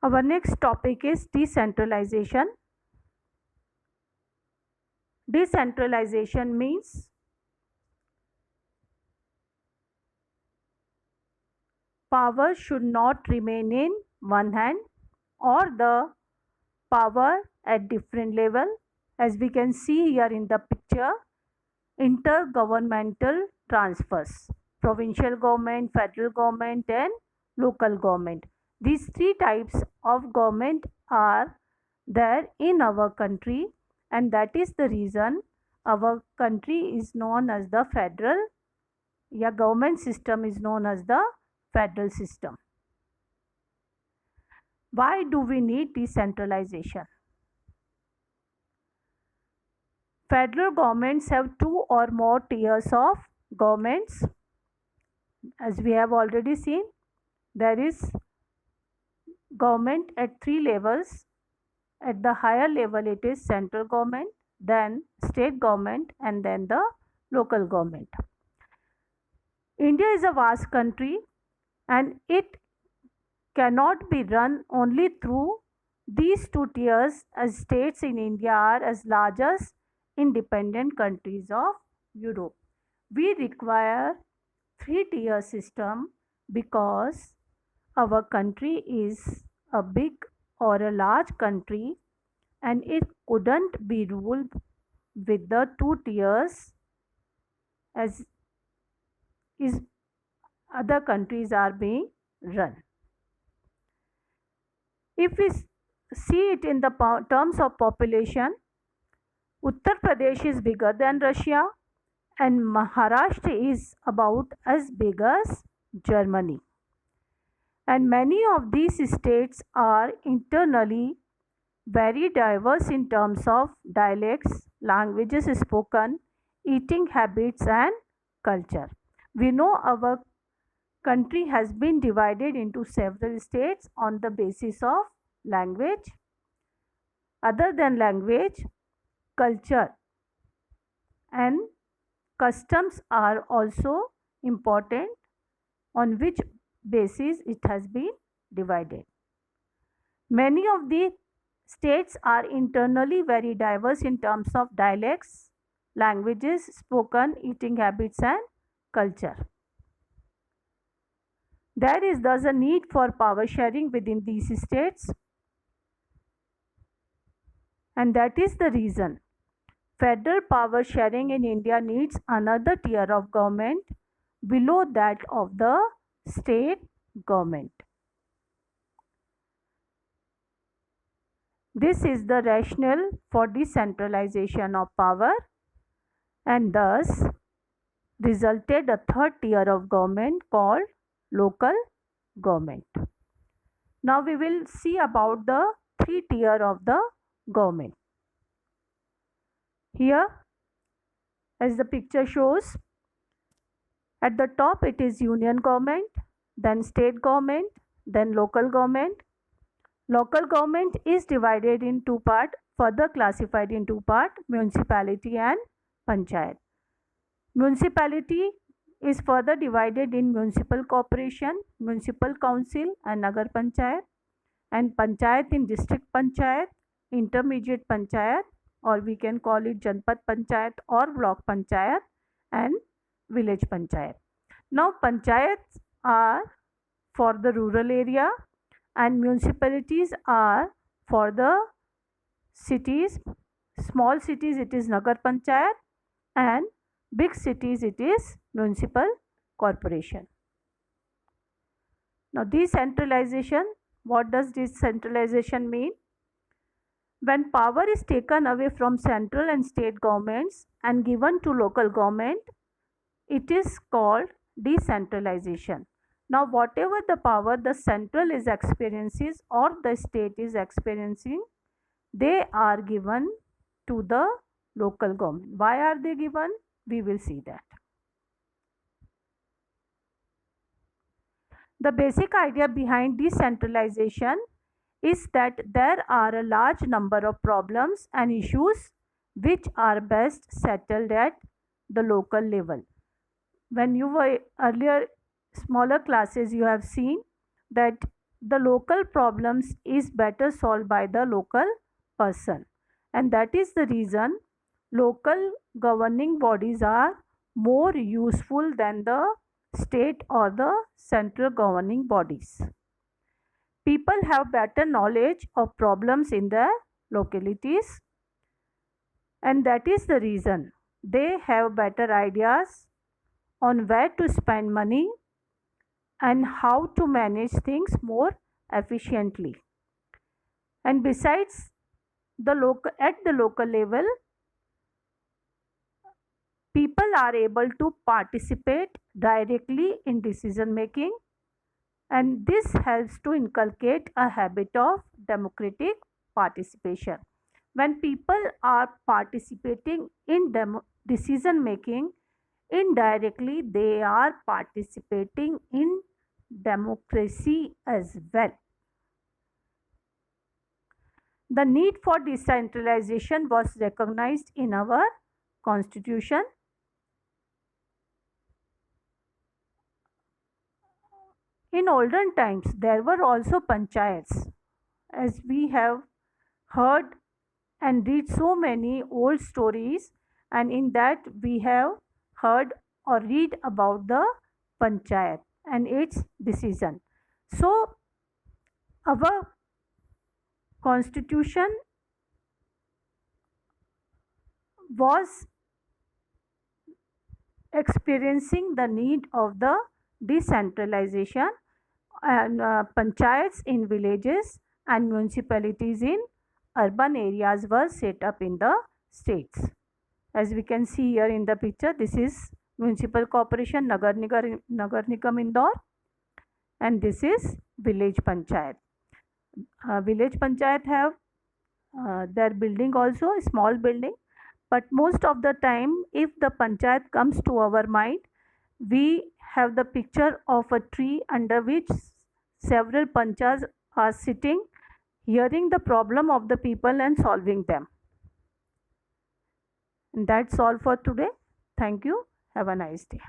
Our next topic is decentralization. Decentralization means power should not remain in one hand or the power at different level. As we can see here in the picture, intergovernmental transfers, provincial government, federal government and local government. These three types of government are there in our country, and that is the reason our country is known as the federal, government system is known as the federal system. Why do we need decentralization? Federal governments have two or more tiers of governments. As we have already seen, there is government at three levels. At the higher level it is central government, then state government and then the local government. India is a vast country and it cannot be run only through these two tiers, as states in India are as large as independent countries of Europe. We require three-tier system because our country is a big or a large country and it couldn't be ruled with the two tiers as is other countries are being run. If we see it in the terms of population, Uttar Pradesh is bigger than Russia and Maharashtra is about as big as Germany. And many of these states are internally very diverse in terms of dialects, languages spoken, eating habits and culture. We know our country has been divided into several states on the basis of language. Other than language, culture and customs are also important, on which basis it has been divided. Many of the states are internally very diverse in terms of dialects, languages spoken, eating habits and culture. There is thus a need for power sharing within these states, and that is the reason federal power sharing in India needs another tier of government below that of the state government. This is the rationale for decentralization of power and thus resulted a third tier of government called local government. Now we will see about the three tier of the government. Here, as the picture shows, at the top it is union government, then state government, then local government. Local government is divided in two parts, further classified in two parts, municipality and panchayat. Municipality is further divided in municipal corporation, municipal council and nagar panchayat, and panchayat in district panchayat, intermediate panchayat, or we can call it janpad panchayat or block panchayat, and village panchayat. Now panchayats are for the rural area and municipalities are for the cities. Small cities it is nagar panchayat and big cities it is municipal corporation. Now decentralization, what does decentralization mean? When power is taken away from central and state governments and given to local government, it is called decentralization. Now whatever the power the central is experiencing or the state is experiencing, they are given to the local government. Why are they given? We will see that. The basic idea behind decentralization is that there are a large number of problems and issues which are best settled at the local level. When you were earlier smaller classes, you have seen that the local problems is better solved by the local person, and that is the reason local governing bodies are more useful than the state or the central governing bodies. People have better knowledge of problems in their localities, and that is the reason they have better ideas on where to spend money and how to manage things more efficiently. And besides, at the local level, people are able to participate directly in decision making, and this helps to inculcate a habit of democratic participation. When people are participating in decision making, indirectly they are participating in democracy as well. The need for decentralization was recognized in our constitution. In olden times, there were also panchayats, as we have heard and read so many old stories, and in that we have heard or read about the panchayat and its decision. So, our constitution was experiencing the need of the decentralization, and panchayats in villages and municipalities in urban areas were set up in the states. As we can see here in the picture, this is municipal corporation Nagar Nigam Indore, and this is village panchayat. Village panchayat have their building also, a small building, but most of the time if the panchayat comes to our mind, we have the picture of a tree under which several panchas are sitting, hearing the problem of the people and solving them. And that's all for today. Thank you. Have a nice day.